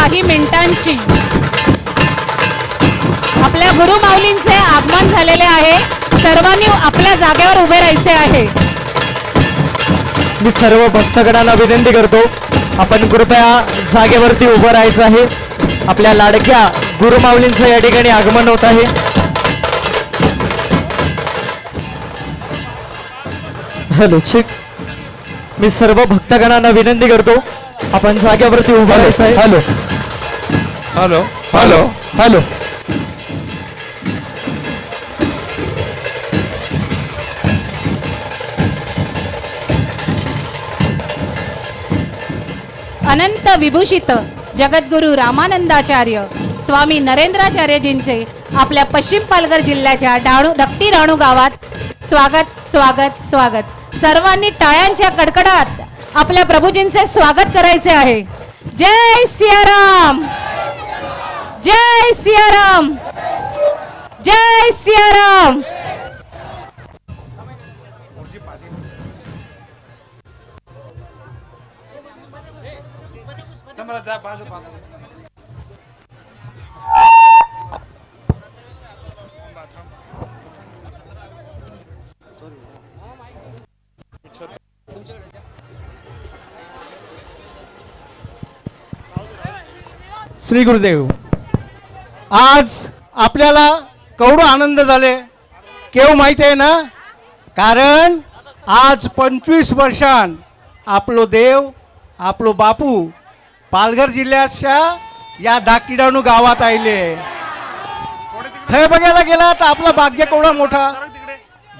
काही मिनिटांची आपल्या गुरु माऊलींचे आगमन झालेले आहे. सर्वांनी आपल्या जागेवर उभे राहायचे आहे. मी सर्व भक्तगणांना विनंती करतो, आपण कृपया जागेवरती उभं राहायचं आहे. आपल्या लाडक्या गुरु माऊलींचं या ठिकाणी आगमन होत आहे. हॅलो ठीक. मी सर्व भक्तगणांना विनंती करतो, आपण जागेवरती उभं राहायचं आहे. Hello hello hello hello. अनंत विभूषित जगद्गुरु रामानंदाचार्य स्वामी नरेंद्राचार्यजींचे आपल्या पश्चिम पालघर जिल्ह्याच्या धक्ती डहाणू गावात स्वागत स्वागत स्वागत. सर्वांनी टाळ्यांच्या कडकडात आपल्या प्रभूजींचे स्वागत करायचे आहे. जय सियाराम, जय सियाराम, जय सियाराम. श्री गुरुदेव. आज आपल्याला केवढा आनंद झाले केव माहिती आहे ना, कारण आज 25 वर्षां आपलो देव आपलो बापू पालघर जिल्ह्याच्या या धाकटी डहाणू गावात आले. थंय बघायला गेला तर आपला भाग्य केवढा मोठा.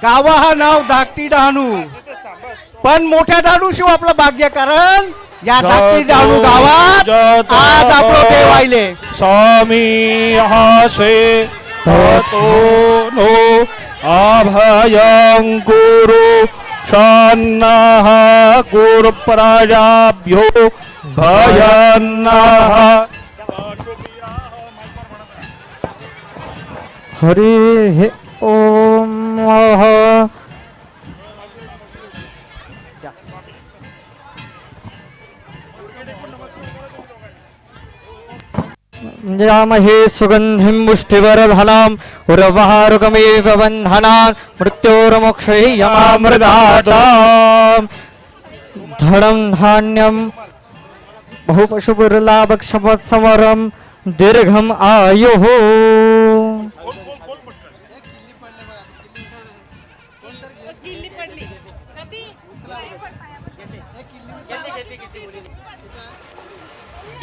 गावा हा नाव धाकटी डहाणू, पण मोठ्या डहाणू शिव आपलं भाग्य, कारण या धाकटी डहाणू गावात आज आपलो देव आले. स्वामी हासे ततो नो अभयं कुरु शान्नः कुरु प्रजाभ्यो भयन्नः. हरी ओम. जामहे सुगंधिं पुष्टिवर्धनम् उर्वारुकमेव बन्धनान् मृत्योर्मोक्षे यमामृतात्. धनं धान्यं बहुपशुपुरलाभक्षपत्समरं दीर्घम् आयुः.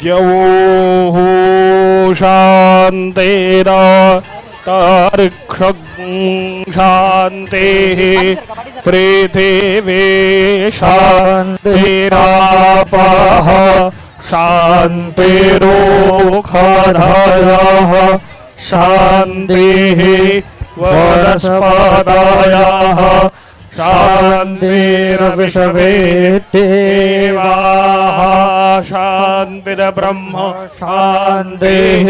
द्यौः शान्तेरा तार्क्षं शान्तेः पृथिवी शान्तिरापः शान्तिरोषधयः शान्तिः वनस्पतयः शान्तिर्विश्वेदेवाः शान्तिर्ब्रह्म शान्तिः.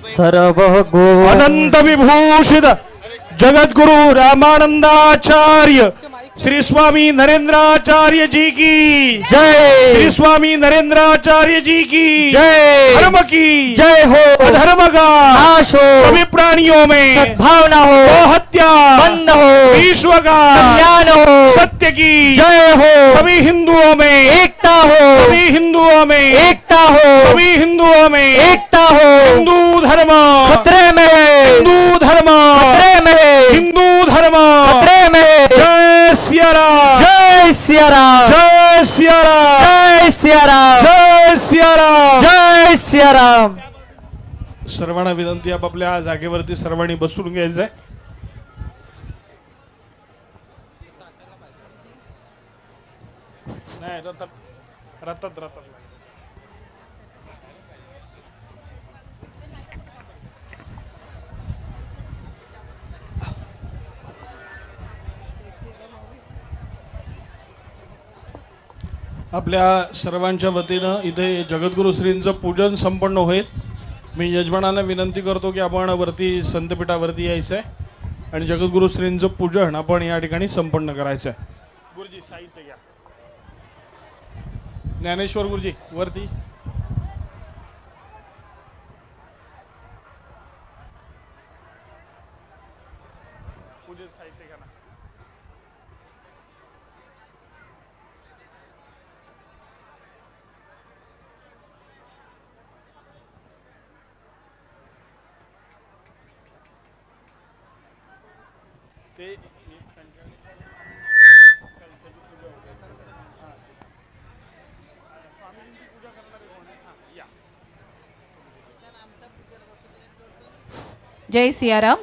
सर्वगो अनंत विभूषित जगद्गुरु रामानंदाचार्य श्री स्वामी नरेंद्राचार्य जी की जय. श्री स्वामी नरेंद्राचार्य जी की जय. धर्म की जय हो. धर्म का नाश हो. सभी प्राणियों में सद्भावना हो. हत्या बंद हो. विश्व का कल्याण हो. सत्य की जय हो. सभी हिंदुओं में एकता हो. सभी हिंदुओं में एकता हो. सभी हिंदुओं में एकता हो. हिंदू धर्म खतरे में है. हिंदू धर्म खतरे में है. हिंदू धर्म खतरे में है. जय सिया राम, जय सिया राम, जय सिया राम, जय सिया राम, जय सिया राम, जय सिया राम. सर्वांना विनंती, आपापल्या जागेवरती सर्वांनी बसून घ्यायचंय. नाही रतात रतात रतात आपल्या सर्वांच्या वतीनं इथे जगद्गुरु श्रींचं पूजन संपन्न होईल. मी यजमानांना विनंती करतो की आपण वरती संतपीठावरती यायचं आहे आणि जगद्गुरु श्रींचं पूजन आपण या ठिकाणी संपन्न करायचं आहे. गुरुजी साहित्य घ्या. ज्ञानेश्वर गुरुजी वरती. जय सियाराम.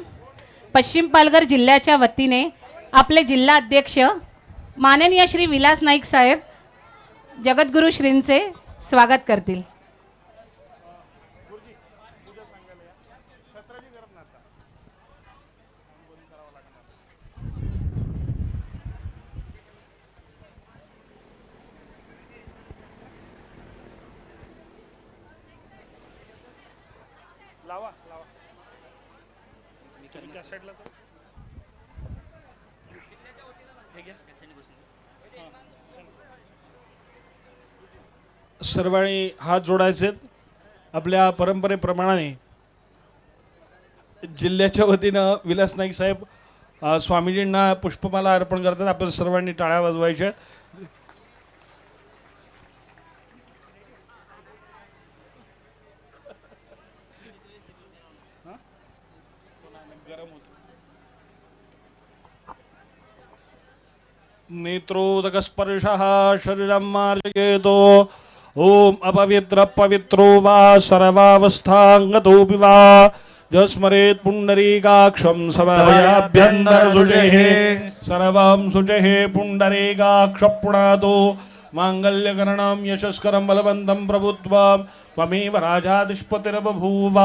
पश्चिम पालघर जिल्ह्याच्या वतीने आपले जिल्हा अध्यक्ष माननीय श्री विलास नाईक साहेब जगद्गुरू श्रींचे स्वागत करतील. सर्वांनी हात जोडायचे. आपल्या परंपरेप्रमाणे जिल्ह्याच्या वतीनं विलास नाईक साहेब स्वामीजींना पुष्पमाला अर्पण करतात. आपण सर्वांनी टाळ्या वाजवायच्या. नेत्रोदक स्पर्शः शरीरं मार्जयेतो. ओम अपवित्र पवित्रो वा सर्वावस्थांगतोऽपि वा जस्मरेत् पुण्डरीकाक्षं समयाभ्यन्तरशुचेः सर्वं शुचेः पुण्डरीकाक्षपुणातो माङ्गल्यकरणं यशस्करं बलवन्तं प्रभुत्वं त्वमेव राजाधिष्पतिर्बभूव.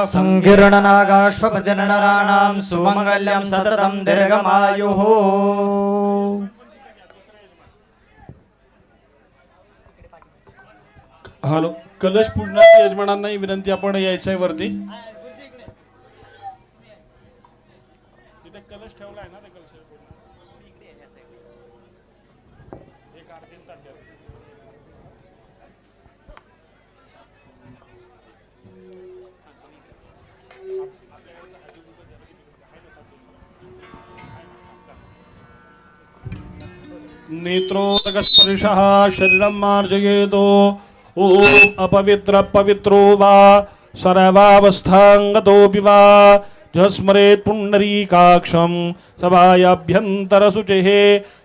संकीर्णनागाश्वपतिर्नराणां सुमंगल्यं सततं दीर्घमायुः. हॅलो, कलश पूजनाच्या यजमानांनाही विनंती, आपण यायचं आहे वरती. तिथे कलश ठेवलाय ना, ते कलश एक आरतीन ताट द्या. नेत्रोदक स्पर्शः शरीरं मार्जयेतो. ओम अपवित्र पवित्रो वा सर्वावस्थांगतोऽपि वा जस्मरेत् पुण्डरीकाक्षं सभायाभ्यन्तरशुचेः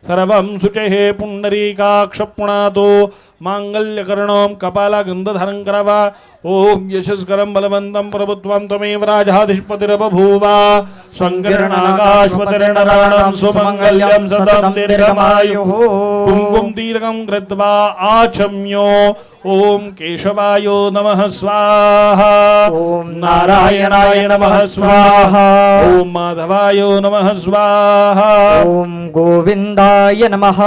सर्वं शुचेः पुण्डरीकाक्षपुणातो माङ्गल्यकर्णं कपालगन्धधारणं करावा. ओम यशस्करं बलवन्तं प्रभुत्वं त्वमेव राजाधिष्पतिर्बभूव. संकीर्णनागाश्वपतिर्नराणां सुमङ्गल्यं सततं दीर्घमायुः. कुङ्कुम दीर्घं कृत्वा आचम्यो ओम केशवायो नमः स्वाहा. ओम नारायणाय नमः स्वाहा. ओम माधवायो नमः स्वाहा. ओम गोविंदाय नमः.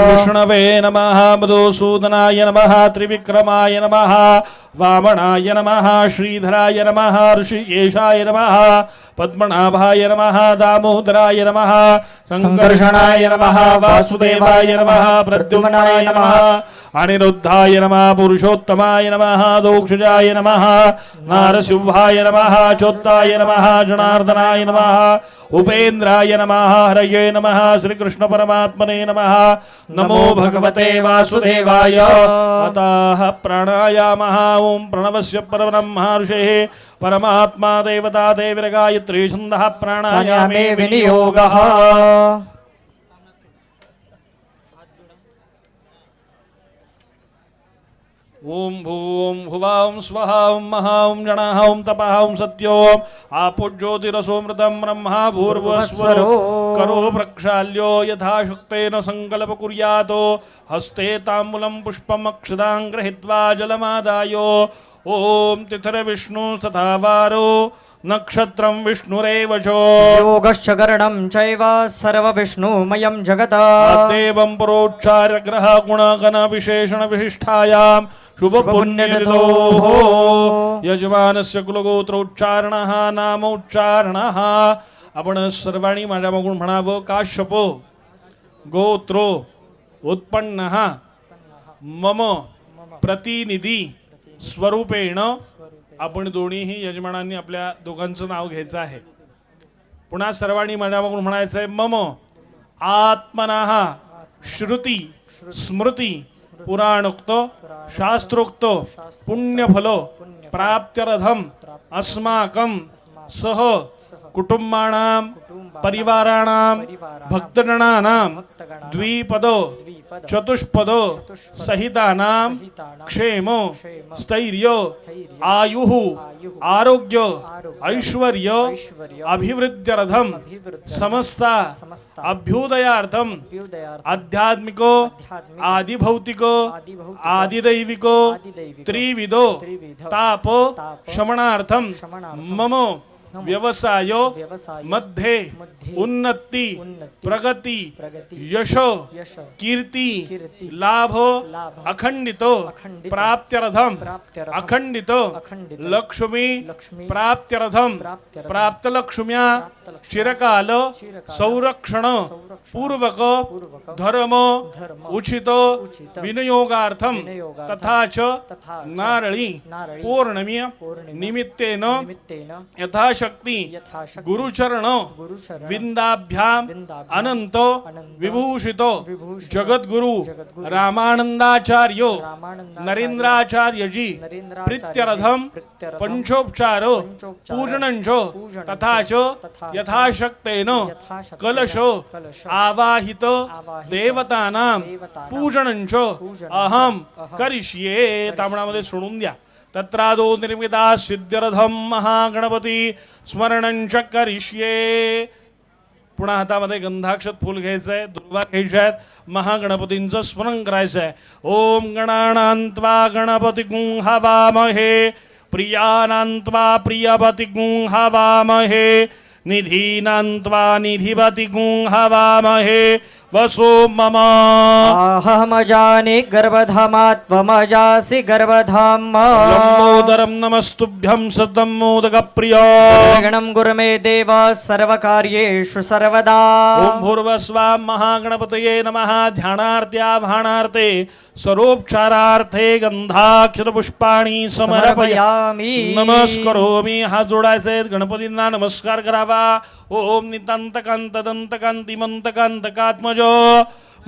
विष्णवे नमः. मधुसूदनाय नमः. त्रिविक्रमाय नमः. वामनाय नमः. श्रीधराय नमः. ऋषिकेशाय नमः. पद्मनाभाय नमः. दामोदराय नमः. संकर्षणाय नमः. वासुदेवाय नमः. प्रद्युम्नाय नमः. अनिरुद्धाय नमः. पुरुषोत्तमाय नमः. दोक्षजाय नमः. नारसिंहाय नमः. चोत्ताय नमः. जनार्दनाय नमः. उपेन्द्राय नमः. हरये नमः. श्रीकृष्ण परमात्मने नमः. नमो भगवते वासुदेवाय. अतः प्राणायामः. ओम प्रणवस्य परब्रह्म ऋषेः परमात्मा देवता देविर्गायत्री छन्दः प्राणायामे विनियोगः. ओम भूम भुवां स्वहा ओम महा ओम जनाः ओम तपः ओम सत्यो आपो ज्योतिरसोमृतं ब्रह्मा भूर्भुवस्वरो करो प्रक्षाल्यो यथा शक्तेन संकल्प कुर्यातो. हस्ते ताम्बूलं पुष्पम् अक्षतां गृहीत्वा जलमादायो. ओम तिथिर्विष्णु तथा वारो नक्षत्रं विष्णुरेव च. योगश्च करणं चैव सर्वविष्णुमयं जगत्. देवं पुरोच्चार्य ग्रह गुणगण विशेषण विशिष्टायां शुभ पुण्यतिथोः यजमानस्य कुलगोत्रोच्चारणः नामोच्चारणः. आपण सर्वांनी माझ्या मागून म्हणावं. काश्यप गोत्रो उत्पन्नः मम प्रतिनिधी स्वरूपेण. आपण दोन्हीही यजमानांनी आपल्या दोघांचं नाव घ्यायचं आहे. पुन्हा सर्वांनी माझ्या मागून म्हणायचं आहे. मम आत्मनः श्रुती स्मृती पुराणोक्त शास्त्रोक्त पुण्यफल प्राप्त्यर्थम अस्माकं सह कुटुंबाणां परिवाराणां भक्तगणानां द्विपदो चतुष्पदो सहितानां क्षेमो स्थैर्यो आयुः आरोग्य ऐश्वर्य अभिवृद्ध्यर्थं समस्ता अभ्युदयार्थं आध्यात्मिको आदिभौतिको आदिदैविको त्रिविधो तापो शमनार्थं मम व्यवसायो मध्ये उन्नति प्रगति यशो कीर्ति लाभ अखंडितो प्राप्त्यर्थम अखंडितो लक्ष्मी प्राप्त्यर्थम प्राप्त लक्ष्म्या चिरकाल संरक्षण पूर्वक धर्म उचितो विनियोगार्थम तथा च नारळी पौर्णमी निमित्तेन यथाशक्ति गुरुचरण विंदाभ्याम अनंत विभूषितो जगद्गुरु रामानंदाचार्यो नरेंद्राचार्य जी प्रीत्यर्थम पंचोपचारो पूजनंचो तथा च यथाशक्तेन कलशो आवाहितो देवतानां पूजनंचो अहम करिष्ये. तामिळामध्ये सोडून द्या. तत्रादो निर्मिता सिद्ध्यर्थम महागणपती स्मरणंच करिष्ये. पुन्हा हातामध्ये गंधाक्षत फूल घ्यायचंय, दुर्वा घ्यायच्या आहेत, महागणपतींचं स्मरण करायचंय. ओम गणानान्त्वा गणपतिं हवामहे प्रियानान्त्वा प्रियपतिं हवामहे निधीनान्त्वा निधिपतिं हवामहे वसो मम. अहमजानि गर्भधामात् त्वमजासि गर्भधाम. लम्बोदरं नमस्तुभ्यं सतं मोदकप्रिय. गणं गुरु मे देव सर्वकार्येषु सर्वदा. ओम भूर्भुवस्वाहा महागणपतये नमः. ध्यानार्थ्याभाणार्थे सर्वोपचारार्थे गंधाक्षरपुष्पाणि समर्पयामि. नमस्करोमि. हात जोडायचे, गणपतींना नमस्कार करावा. ओम नितांतकांतदंतकांतिमंतकांतकात्मजो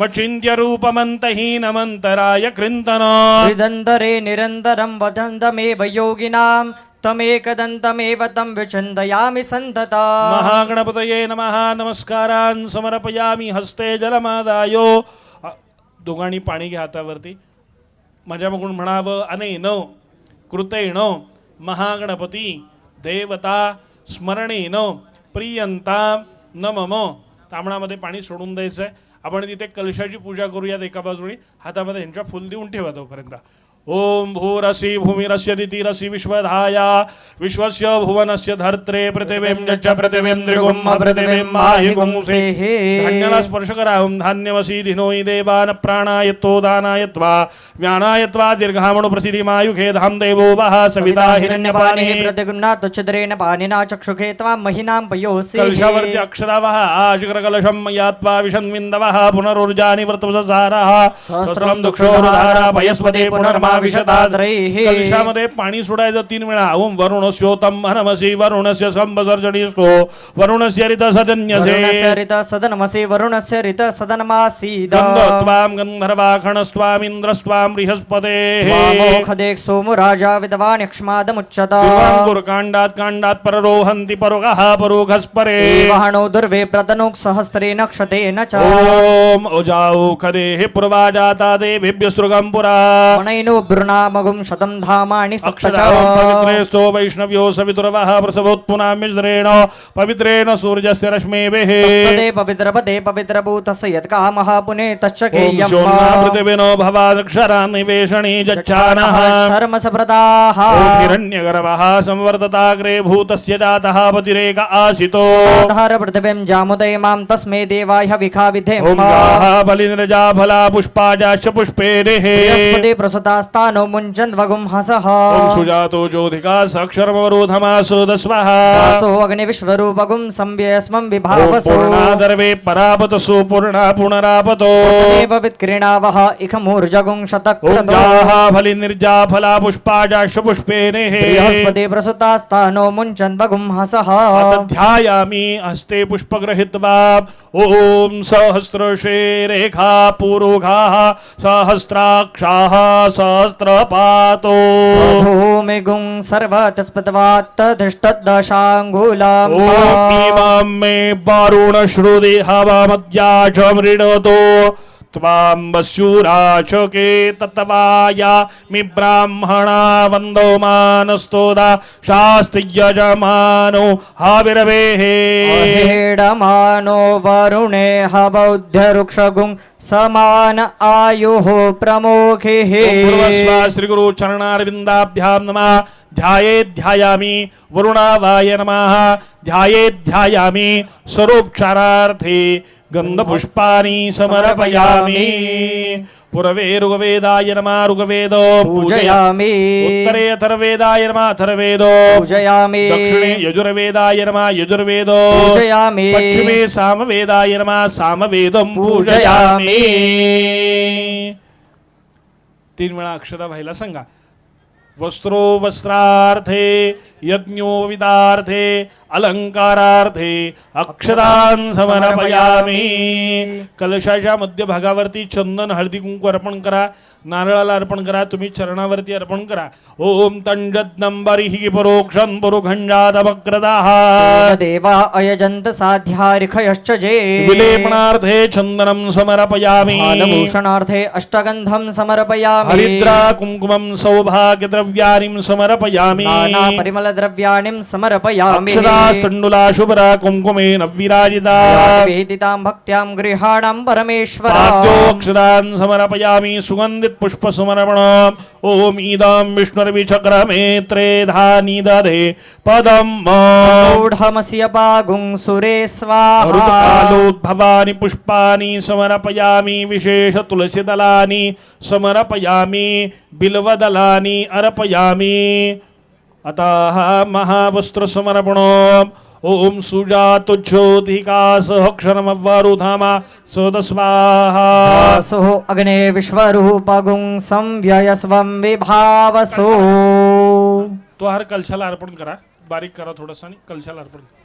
मचिन्त्य रूपमन्तहीनमन्तराय कृन्तन. हृदन्तरे निरन्तरं वदन्तमेव योगिनां तमेकदन्तमेव तं विचिन्तयामि सन्तता. महागणपतये नमः. नमस्कारान् समर्पयामि. हस्ते जलमादायो. दोघांनी पाणी घ्या हातावरती. माझ्या बघून म्हणावं, अनेन कृतेन महागणपती देवता स्मरणेन प्रियंता न मम. तांबणामध्ये पाणी सोडून द्यायचं आहे. आपण तिथे कलशाची पूजा करूयात. एका बाजूने हातामध्ये यांच्या फुल देऊन ठेवा तोपर्यंत. ओम भूरसी भूमिरस्य दितिरसी विश्वधाया विश्वस्य भुवनस्य धर्त्रे पृथिवीं च पृथिवीं त्रिगुम पृथिवीं माहिगुंसे. धान्याला स्पर्श करा. ओम धान्यवसी धिनोई देवान प्राणायत्तो दानायत्वा ज्ञानायत्वा दीर्घामणु प्रसिद्धिमायुखे धाम देवो वः सविता हिरण्यपाने. प्रतिगुणात् छिद्रेण पाणिना चक्षुखे त्वां महिनां पयोसि. कलशावर्ती अक्षरावः आशिखरकलशं मयात्वा विशन्विन्दवः पुनरुर्जानि व्रतवसारः सहस्रं दुक्षोरुधारा पयस्पते पुनर्मा विशताद्रैः. कलशामध्ये पाणी सोडायचं 3 वेळा. ओम वरुणस्योतम हनमसि वरुणस्य संवसर्जनीस्तो वरुणस्य ऋतसदन्यसे ऋतसदनमसि वरुणस्य ऋतसदनमासीद. गन्धत्वां गन्धर्वाखणस्त्वाम् इन्द्रस्त्वां बृहस्पतेः. वामोखदेक् सोमो राजा विद्वान् यक्ष्मादमुच्यत. काण्डात् काण्डात् पररोहन्ति परोगः परोघस्परे. वाहनो दुर्वे प्रतनुक् सहस्रेण क्षतेन च. ओम ओजाऊखदेः पूर्वाजाता देवेभ्यः सृगं पुरा. वनैनो ब्रुणामगुं शतं धामानि सप्त च. पवित्रेस्तो वैष्णव्यो सवितुर्वः प्रसवोत्पुना मिश्रेण पवित्रेण सूर्यस्य रश्मेभिः. तदे पवित्रपदे पवित्रभूतस्य यत्कामः पुने तच्च ओम गेयम्. पृथिविनो भवादक्षरान् निवेशने जच्छानः. शर्मसप्रदाः. ओम हिरण्यगर्भः संवर्तताग्रे भूतस्य जातः पतिरेक आसितो. धार पृथिवीं जामुदयमां तस्मै देवाय विखा विधेम. ओम गाः बलिनृजा फला पुष्पाजाश्च पुष्पेरेः. बृहस्पति प्रसुतास्तानो मुञ्चन् वगुं हसः. ओम सुजातो ज्योतिका साक्षरमवरोधमासो दस्वः. वासो अग्निविश्वरूपगुं संव्यस्मं विभावसो. पूर्णादर्वे परापतसु पूर्णा पुनरापतो. वसुदेव वित्क्रीणावः इखमूर्जगुं शतक्रतो. ओम फलिनिर्जा फला पुष्पाजाश्च पुष्पेरेः. बृहस्पति प्रसुतास्तानो मुञ्चन् वगुं हसः. ध्यायामि हस्ते पुष्पगृहीत्वा. ओम सहस्रशे रेखा पुरोघाः सहस्राक्षाः सहस्रपातो भूमिगुं सर्वतस्पतवात्तधिष्ठदशाङ्गुलम् ॐ इमां मे वारुण श्रुति हवामद्या च मृणतो त्वां वस्युराचके तत्वायामि ब्राह्मणा वन्दो मानस्तोदा शास्ति यजमानो हविर्वेः अहेडमानो वरुणे हबौद्धरुक्षगुं समान आयुः प्रमुखिः पूर्वस्वा श्री गुरु चरणारविन्दाभ्यां नमः ध्यायामि वरुणावाय नमः ध्यायामि स्वरूपचारार्थे गन्धपुष्पाणि समर्पयामि पुरवे ऋग्वेदाय नमः ऋग्वेदो पूजयामि उत्तरे अथर्वेदाय नमः अथर्वेदो पूजयामि दक्षिणे यजुर्वेदाय नमः यजुर्वेदो पूजयामि पश्चिमे सामवेदाय नमः सामवेदं पूजयामि 3 वेळा अक्षरा व्हायला सांगा वस्त्रो वस्त्रार्थे यज्ञो विदार्थे अलंकारार्थे अक्षरान् समर्पयामि कलशाच्या मध्यभागावरती चंदन हळदी कुंकू अर्पण करा नारळाला अर्पण करा तुम्ही चरणावरती अर्पण करा ओम तंजद्नंबरिहि परोक्षं पुरुखंजादवक्रदाः देवा अयजन्त साध्यारिखयश्च जे विलेपनार्थे चंदनं समर्पयामि पादभूषणार्थे अष्टगन्धं समर्पयामि हरिद्रा कुंकुमं सौभाग्यद्रव्याणि समर्पयामि नाना परिमलद्रव्याणि समर्पयामि अक्षरास्तण्डुला शुभ्रा कुंकुमेन विराजिता वेदितां भक्त्यां गृहाणां परमेश्वर पाद्योक्षरान् समर्पयामि सुगन्धित पुष्प समर्पणम् ओम इदं विष्णुर्विचक्रमे त्रेधानि दधे पदं ऊढमस्य पागुं सुरे स्वाहा ऋतुकालोद्भवानि पुष्पाणि समर्पयामि विशेष तुलसीदलानि समर्पयामि बिल्वदलानि अर्पयामि अतः महावस्त्र समर्पणम् ओम सुजातो ज्योतिकासः क्षरमवरुधामा सोदस्वाहा वासुः अग्ने विश्वरूपगुं संव्ययस्वं विभावसो तो हर कलशाला अर्पण करा बारीक करा थोडंसं आणि कलशाला अर्पण करा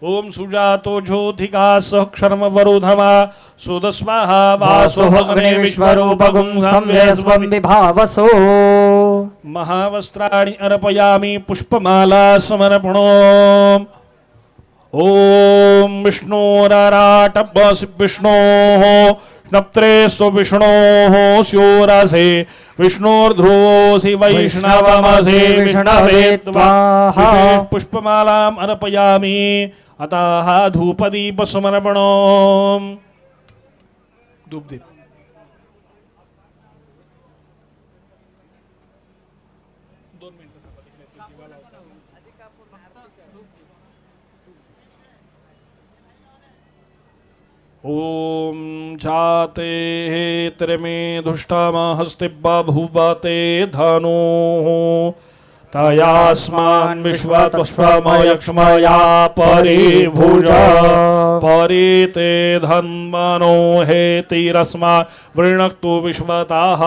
ओम सुजातो ज्योतिका सक्षरम वरुधमा सुदस्वाहा वासुः अग्ने विश्वरूपगुं संव्ययस्वं विभावसो महावस्त्राणि अर्पयामि पुष्पमाला समर्पणम् ओम विष्णोराराटपसि विष्णोः नप्त्रे विष्णोः स्योरसे विष्णोर्ध्रुवोऽसि वैष्णवमसि विष्णवे त्वाः विशेष पुष्पमालाम् अर्पयामि अतः धूपदीप समर्पणम् धूपदीप ओम जाते त्रिमे दुष्टामहस्तिब्बा भूबाते धानो तयास्मान् विश्वतस्मयक्ष्मया परिभुजा परिते धन्मनो हेतिरस्मा वृणक्तु विश्वताः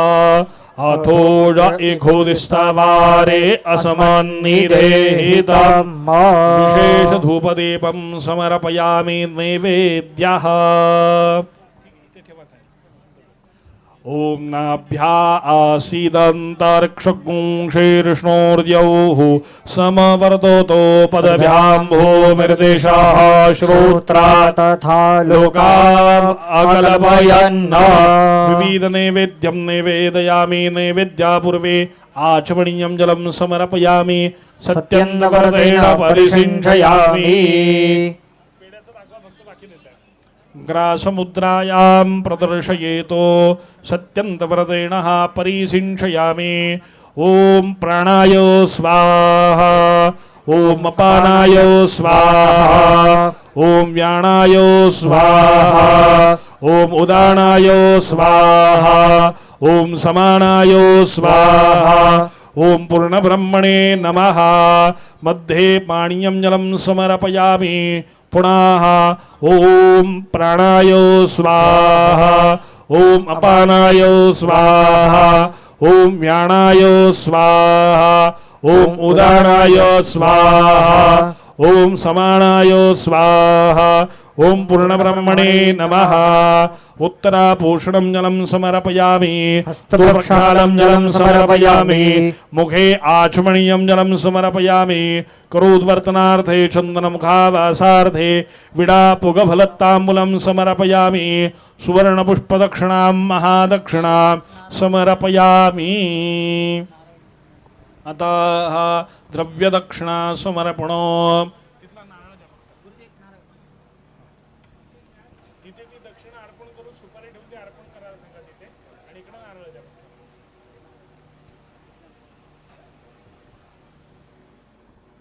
अथो ज इघोदिस्तवारे असमन्निदेहितं विशेष धूपदीपं समर्पयामि नैवेद्यः ओम नाभ्या आसीदन्तरिक्षगुं शीर्ष्णोर्द्यौः समवर्ततो पदभ्यां भूमिर्देशः श्रोत्रा तथा लोका अकल्पयन् विविध नैवेद्यं निवेदयामि नैवेद्यापूर्वे आचमनीयं जलं समर्पयामि सत्यन्नव्रतेन परिसिञ्चयामि ग्रासमुद्रायां प्रदर्शयेतो सत्यन्तव्रतेण परिसिञ्चयामि ओम प्राणाय स्वाहा ओम अपानाय स्वाहा ओम व्यानाय स्वाहा ओम उदानाय स्वाहा ओम समानाय स्वाहा ओम पूर्णब्रह्मणे नमः मध्ये पानीयं जलं समर्पयामि पुनः ओम प्राणाय स्वाहा ओम अपानाय स्वाहा ओम व्यानाय स्वाहा ओम उदानाय स्वाहा ओम समानाय स्वाहा ओम पूर्णब्रह्मणे नमः उत्तरापूषणं जलं समर्पयामि हस्तप्रक्षालं जलं समर्पयामि मुखे आचमनीयं जलं समर्पयामि करोद्वर्तनार्थे चन्दनमुखावासार्थे विडापुगफलत्ताम्बूलं समर्पयामि सुवर्णपुष्पदक्षिणां महादक्षिणां समर्पयामि अतः द्रव्यदक्षिणा समर्पणो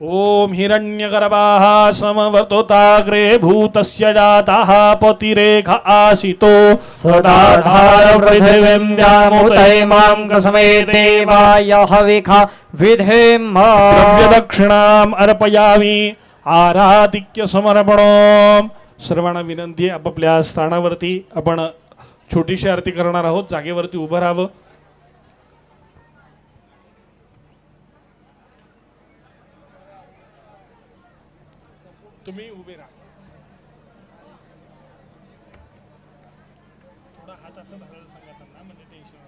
ओम हिरण्यगर्भाः समवर्तोताग्रे भूतस्य जातः पतिरेख आसितो सदाधार पृथिवीं व्यामुतैमां कसमे देवाय हविखा विधेम द्रव्यदक्षिणाम् अर्पयामि आराधिक्य समर्पणम. सर्वांना विनंती आहे, आपापल्या स्थानावरती आपण छोटीशी आरती करणार आहोत. जागेवरती उभं राहावं. तुम्ही उभे राहा. थोडा हात असं धरायला सांगा त्यांना, म्हणजे टेन्शन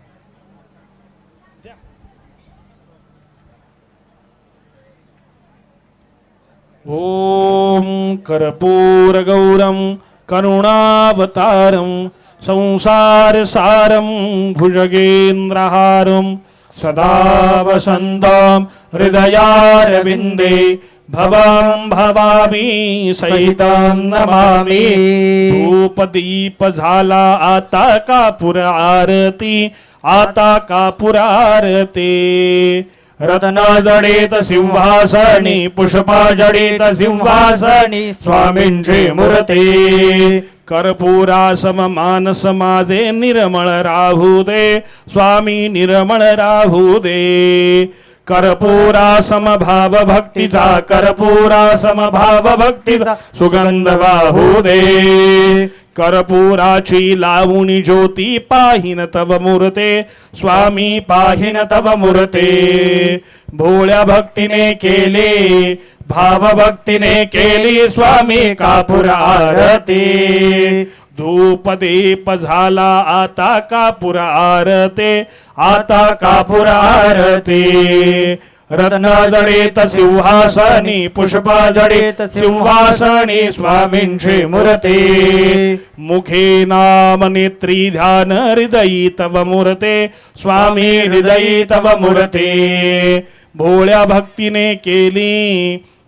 द्या. ओम कर्पूरगौरं करुणावतारं संसारसारं भुजगेन्द्रहारं सदा वसन्तं हृदयारविन्दे भवं भवामी सहितं नमामि. धूप दीप झाला आता कापूर आरती, आता कापूर आरती. रत्न जडित सिंहासनी पुष्पा जडित सिंहासनी स्वामींची मूर्ती. कर्पूरा सम मानस माझे निर्मळ राहू दे, स्वामी निर्मळ राहू दे. कर्पूरा समभाव भक्तीचा, कर्पूरा समभाव भक्तीचा सुगंध वाहू दे. कर्पूराची लावणी ज्योती पाहिन तव मूर्ते, स्वामी पाहिन तव मूर्ते. भोळ्या भक्तीने केले, भाव भक्तीने केली स्वामी कापूर आरती. धूप दीप झाला आता कापूर आरती, आता कापूर आरती. रत्न जडित सिंहासनी पुष्पा जडित सिंहासनी स्वामींची मूर्ती. मुखे नाम नेत्री ध्यान हृदयी तव मूर्ते, स्वामी हृदयी तव मूर्ते. भोळ्या भक्तीने केली,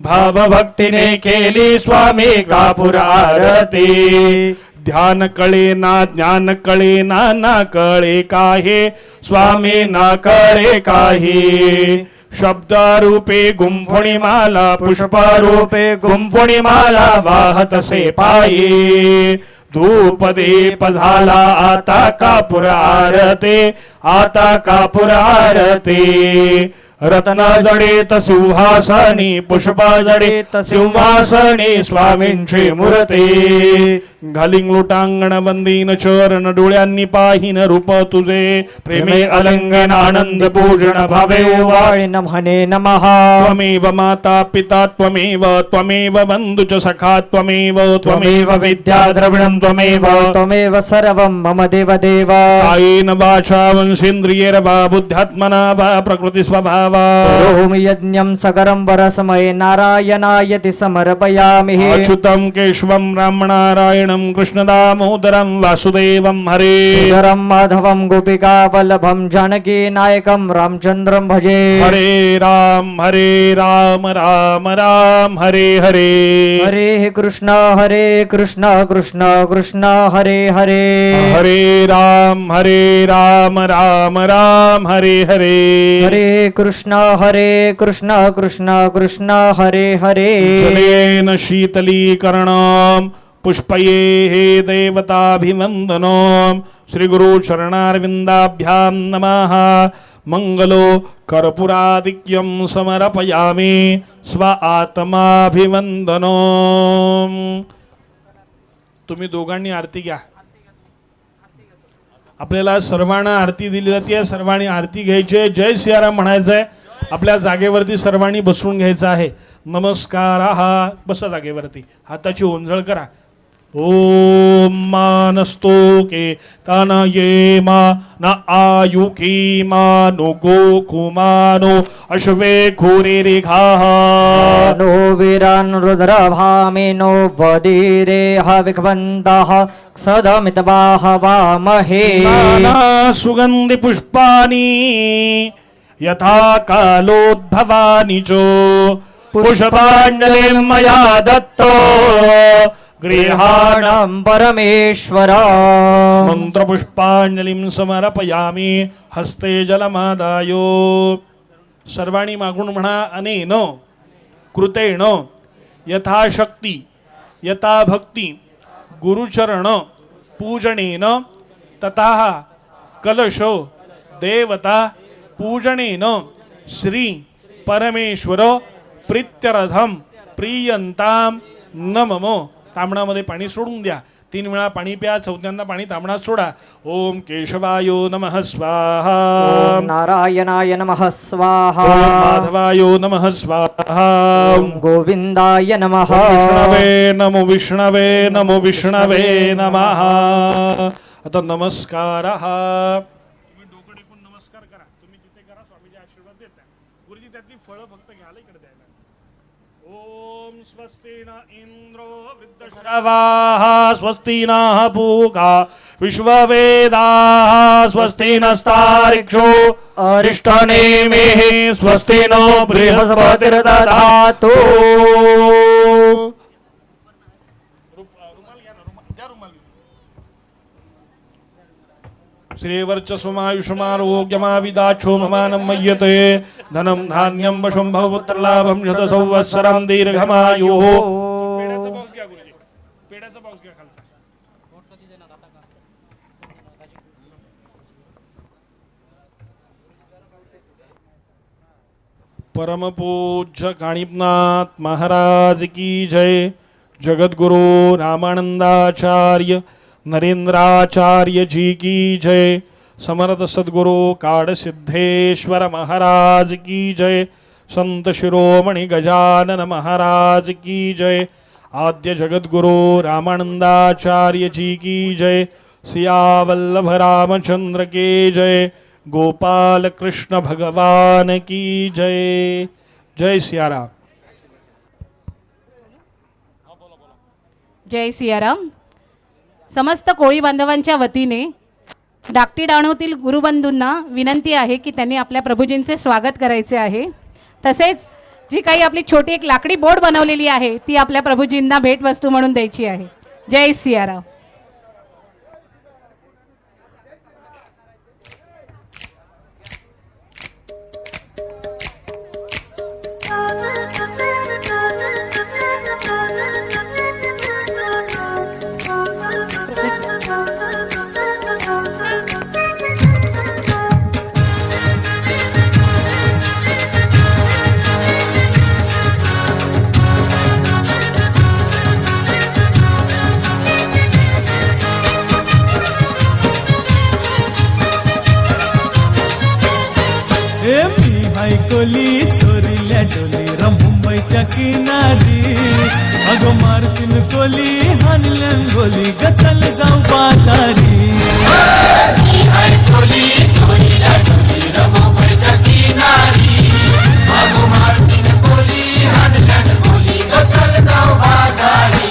भाव भक्तीने केली स्वामी कापूर आरती. ध्यान कळे ना ज्ञान कळे ना, ना कळे काहे स्वामी ना कळे काही. शब्द रूपे गुंफणी माला, पुष्प रूपे गुंफणी माला वाहत से पायी. धूप दीप झाला आता कापूर आरती, आता कापूर आरती. रत्न जडित सिंहासनी पुष्प जडित सिंहासनी स्वामींची मूर्ती. घालिंग लोटांगण वंदीन चरण डोळ्यांनी पाहिन रूप तुझे. प्रेमे अलंगन आनंद पूजन भावे वाळी नमः नमः. त्वमेव माता पिता त्वमेव, त्वमेव बंधु च सखा त्वमेव, त्वमेव विद्या द्रविणं त्वमेव, त्वमेव सर्वं मम देव देव. कायेन वाचा वंसेन्द्रियैर्वा बुद्ध्यात्मना वा प्रकृति स्वभावा. करोमि यज्ञं सकरं वरसमये नारायणायति समर्पयामि. अच्युतं केशवं रामनारायणं कृष्णदामोदरं वासुदेवं हरे. श्रीधरं माधवं गोपिका वल्लभं जानकी नायकं रामचन्द्रं भजे. हरे राम राम राम हरे हरे. हरे कृष्ण कृष्ण कृष्ण हरे हरे. हरे राम राम राम हरे हरे. हरे कृष्ण कृष्ण कृष्ण हरे हरे. जलेन शीतलीकरणं पुष्पये देवताभिवन्दनं. श्रीगुरु चरणारविन्दाभ्यां नमः. मंगलो कर्पूरादिक्यं समर्पयामि स्व आत्माभिवन्दनं. तुम्ही दोघांनी आरती घ्या. आपल्याला सर्वांना आरती दिली जाते, सर्वांनी आरती घ्यायची. जय सियाराम म्हणायचंय. आपल्या जागेवरती सर्वांनी बसून घ्यायचं आहे. नमस्कार हा बसा जागेवरती, हाताची ओंजळ करा. ओम मानस्तो के तन ये मा न आयुकी मानो गोकुमानो अश्वे खुरी रेखा नो वीरान् रुद्रभामिनो वदीरे हविक्वन्तः सदमितबाहवामहे नाना सुगंधि पुष्पानि यथा कालोद्भवानि च पुष्पाञ्जलिं मया दत्तो गृहाण गृहाणं परमेश्वर मंत्रपुष्पांजलिं समर्पयामि हस्ते जलमादाय. सर्वाणी मागून म्हणा. अनेन कृतेन यथाशक्ती यथाभक्ती गुरुचरण पूजनेन ततः कलश देवता पूजनेन श्री परमेश्वर प्रीत्यर्थम प्रियंताम नमः. तांबणामध्ये पाणी सोडून द्या. 3 वेळा पाणी प्या. चौथ्यांदा पाणी तांबणात सोडा. ओम केशवायो नमः स्वाहा. ॐ नारायणाय नमः स्वाहा ओम माधवायो नमः स्वाहा. ॐ गोविन्दाय नमः विष्णवे नमो विष्णवे नमो विष्णवे नमः. आता नमस्कार. तुम्ही डोकं टेकून नमस्कार करा. तुम्ही जिथे करा स्वामीजी आशीर्वाद देतात. गुरुजी त्यातली फळं फक्त घ्यायला इकडे द्यायला. ओम स्वस्ति न इंद्रो वृद्धश्रवाः स्वस्ति नः पूषा विश्ववेदाः स्वस्ति नस्तार्क्ष्यो अरिष्टनेमिः स्वस्ति नो बृहस्पतिर्दधातु. श्रीवर्चस्वमायुषमारोग्यमाविदाक्षो ममानं मय्यते धनं धान्यं वशं भवपुत्रलाभं शतसंवत्सरं दीर्घमायुः. पेड्याचा बॉक्स घ्या गुरुजी. पेड्याचा बॉक्स घ्या खालचा. परमपूज्य काणिपनाथ महाराज की जय. जगद्गुरु रामानंदाचार्य नरेंद्राचार्य जी की जय. समर्थ सद्गुरु काड सिद्धेश्वर महाराज की जय. संत शिरोमणि गजानन महाराज की जय. आद्य जगद्गुरु रामानंदाचार्य जी की जय. सियावल्लभ रामचंद्र के जय. गोपाल कृष्ण भगवान की जय. जय सियाराम. जय सियाराम. समस्त कोळी बांधवांच्या वतीने डाकटी डाणवतील गुरुबंधूंना विनंती आहे की त्यांनी आपल्या प्रभूजींचे स्वागत करायचे आहे. तसेच जी काही आपली छोटी एक लाकडी बोट बनवलेली आहे ती आपल्या प्रभूजींना भेटवस्तू म्हणून द्यायची आहे. जय सियाराम. मी हायकोली सोरिल्या डोली र मुंबईच्या किनारी अगो मारतीन कोली हानल्यान गोली गचल जाऊ बाजारी. मी हायकोली सोरिल्या डोली र मुंबईच्या किनारी अगो मारतीन कोली हानल्यान गोली गचल जाऊ बाजारी.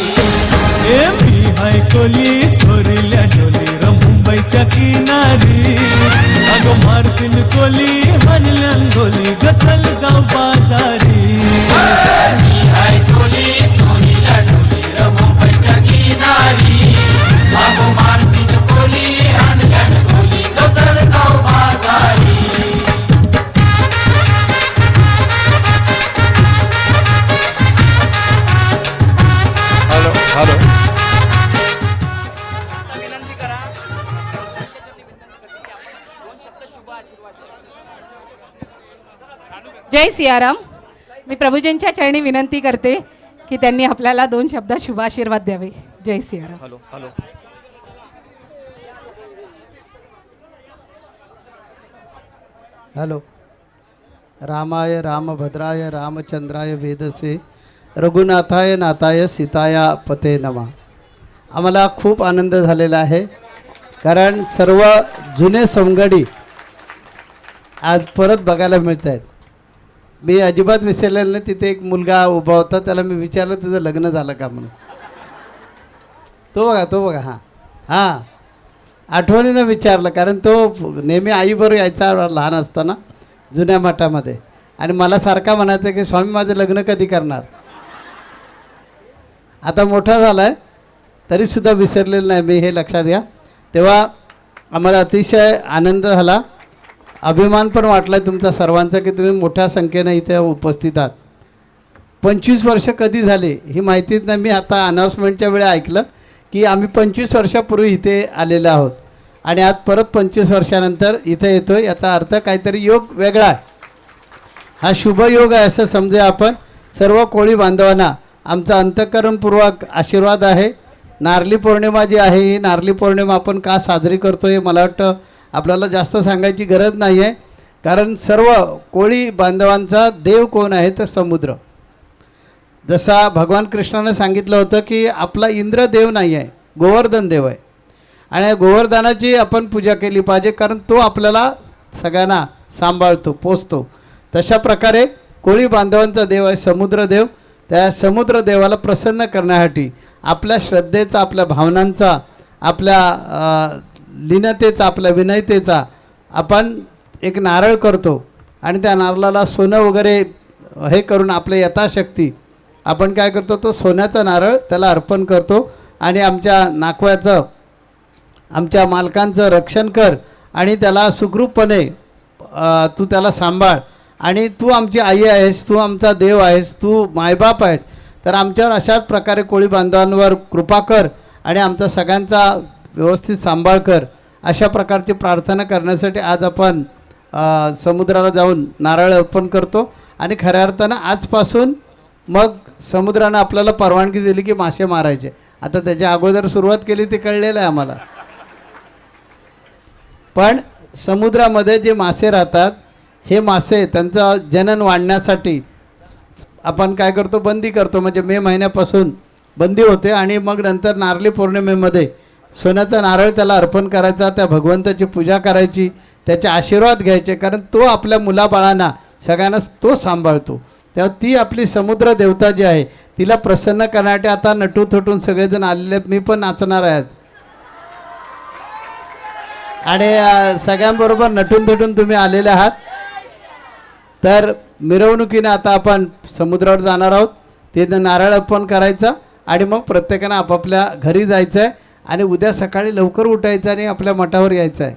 जय सियाराम. मी प्रभूजींच्या चरणी विनंती करते की त्यांनी आपल्याला 2 शब्दात शुभ आशीर्वाद द्यावे. जय सियाराम. Hello hello. हॅलो. रामाय रामभद्राय रामचंद्राय वेदसे रघुनाथाय नाथाय सीताया पते नमा. आम्हाला खूप आनंद झालेला आहे, कारण सर्व जुने सवंगडी आज परत बघायला मिळत आहेत. मी अजिबात विसरलेलं नाही. तिथे एक मुलगा उभा होता, त्याला मी विचारलं तुझं लग्न झालं का म्हणून. तो बघा हां आठवणीनं विचारलं, कारण तो नेहमी आईबरोबर यायचा लहान असताना जुन्या मठामध्ये, आणि मला सारखा म्हणायचं की स्वामी माझं लग्न कधी करणार. आता मोठा झाला आहे तरीसुद्धा विसरलेलं नाही मी, हे लक्षात घ्या. तेव्हा आम्हाला अतिशय आनंद झाला, अभिमान पण वाटला आहे तुमचा सर्वांचा की तुम्ही मोठ्या संख्येनं इथे उपस्थित आहात. 25 वर्ष कधी झाले ही माहितीच नाही. मी आता अनाऊन्समेंटच्या वेळी ऐकलं की आम्ही 25 वर्षापूर्वी इथे आलेलो आहोत, आणि आज परत 25 वर्षानंतर इथे येतो. याचा अर्थ काहीतरी योग वेगळा आहे, हा शुभ योग आहे असं समजूया आपण. सर्व कोळी बांधवांना आमचा अंतःकरणपूर्वक आशीर्वाद आहे. नारळी पौर्णिमा जी आहे, ही नारळी पौर्णिमा आपण का साजरी करतो हे मला वाटतं आपल्याला जास्त सांगायची गरज नाही आहे, कारण सर्व कोळी बांधवांचा देव कोण आहे तर समुद्र. जसा भगवान कृष्णाने सांगितलं होतं की आपला इंद्र देव नाही आहे, गोवर्धन देव आहे, आणि गोवर्धनाची आपण पूजा केली पाहिजे, कारण तो आपल्याला सगळ्यांना सांभाळतो, पोसतो. तशा प्रकारे कोळी बांधवांचा देव आहे समुद्रदेव. त्या समुद्रदेवाला प्रसन्न करण्यासाठी आपल्या श्रद्धेचा, आपल्या भावनांचा, आपल्या लीनतेचा, आपल्या विनयतेचा आपण एक नारळ करतो, आणि त्या नारळाला सोनं वगैरे हे करून आपल्या यथाशक्ती आपण काय करतो, तो सोन्याचा नारळ त्याला अर्पण करतो. आणि आमच्या नाकव्याचं, आमच्या मालकांचं रक्षण कर, आणि त्याला सुखरूपपणे तू त्याला सांभाळ, आणि तू आमची आई आहेस, तू आमचा देव आहेस, तू मायबाप आहेस. तर आमच्यावर अशाच प्रकारे कोळी बांधवांवर कृपा कर, आणि आमचा सगळ्यांचा व्यवस्थित सांभाळ कर, अशा प्रकारची प्रार्थना करण्यासाठी आज आपण समुद्राला जाऊन नारळ अर्पण करतो. आणि खऱ्या अर्थानं आजपासून मग समुद्रानं आपल्याला परवानगी दिली की मासे मारायचे. आता त्याच्या अगोदर सुरुवात केली ते कळलेलं आहे आम्हाला, पण समुद्रामध्ये जे मासे राहतात हे मासे त्यांचा जनन वाढण्यासाठी आपण काय करतो, बंदी करतो. म्हणजे मे महिन्यापासून बंदी होते, आणि मग नंतर नारळी पौर्णिमेमध्ये सोन्याचा नारळ त्याला अर्पण करायचा, त्या भगवंताची पूजा करायची, त्याचे आशीर्वाद घ्यायचे, कारण तो आपल्या मुलाबाळांना सगळ्यांना तो सांभाळतो. तेव्हा ती आपली समुद्र देवता जी आहे तिला प्रसन्न करण्यासाठी आता नटू थटून सगळेजण आलेले आहेत. मी पण नाचणार आहे आणि सगळ्यांबरोबर नटून थटून तुम्ही आलेले आहात. तर मिरवणुकीने आता आपण समुद्रावर जाणार आहोत, तिथे नारळ अर्पण करायचा, आणि मग प्रत्येकानं आपापल्या घरी जायचं आहे, आणि उद्या सकाळी लवकर उठायचं आणि आपल्या मठावर यायचं आहे.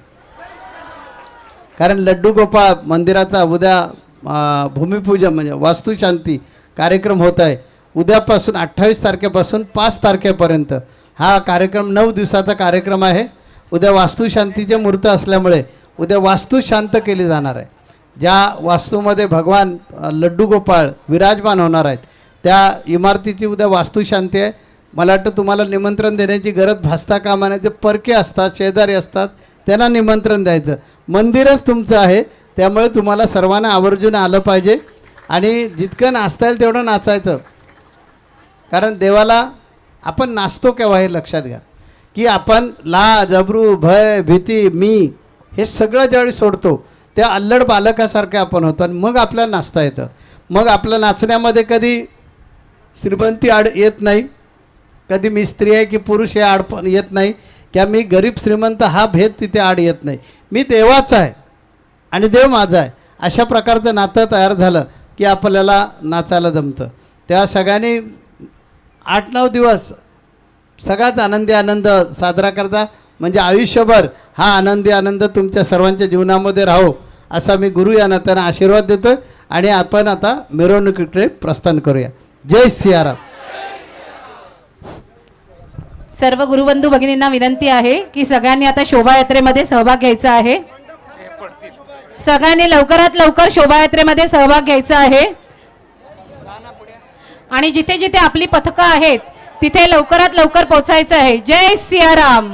कारण लड्डू गोपाळ मंदिराचा उद्या भूमिपूजन म्हणजे वास्तुशांती कार्यक्रम होत आहे. उद्यापासून 28 तारखेपासून 5 तारखेपर्यंत हा कार्यक्रम 9 दिवसाचा कार्यक्रम आहे. उद्या वास्तुशांतीचे मुहूर्त असल्यामुळे उद्या वास्तू शांत केली जाणार आहे. ज्या वास्तूमध्ये भगवान लड्डू गोपाळ विराजमान होणार आहेत त्या इमारतीची उद्या वास्तुशांती आहे. मला वाटतं तुम्हाला निमंत्रण देण्याची गरज भासता कामा नये. जे परके असतात, शेजारी असतात, त्यांना निमंत्रण द्यायचं. मंदिरच तुमचं आहे, त्यामुळे तुम्हाला सर्वांना आवर्जून आलं पाहिजे, आणि जितकं नाचता येईल तेवढं नाचायचं. कारण देवाला आपण नाचतो केव्हा हे लक्षात घ्या, की आपण लाज, अब्रू, भय, भीती, मी हे सगळं ज्यावेळी सोडतो त्या अल्लड बालकासारखे आपण होतो, आणि मग आपल्याला नाचता येतं. मग आपल्या नाचण्यामध्ये कधी श्रीमंती आड येत नाही, कधी मी स्त्री आहे की पुरुष हे आड पण येत नाही, किंवा मी गरीब श्रीमंत हा भेद तिथे आड येत नाही. मी देवाचा आहे आणि देव माझा आहे, अशा प्रकारचं नातं तयार झालं की आपल्याला नाचायला जमतं. त्या सगळ्यांनी 8-9 दिवस सगळ्याच आनंदी आनंद साजरा करता, म्हणजे आयुष्यभर हा आनंदी आनंद तुमच्या सर्वांच्या जीवनामध्ये राहो असा मी गुरु या नात्यानं आशीर्वाद देतो आहे. आणि आपण आता मिरवणुकीकडे प्रस्थान करूया. जय सियाराम. सर्व गुरुबंधू भगिनींना विनंती आहे की सगळ्यांनी आता शोभायात्रेमध्ये सहभाग घ्यायचा आहे. सगळ्यांनी लवकरात लवकर शोभायात्रेमध्ये सहभाग घ्यायचा आहे, आणि जिथे जिथे आपली पथकं आहेत तिथे लवकरात लवकर पोहोचायचं आहे. जय सियाराम.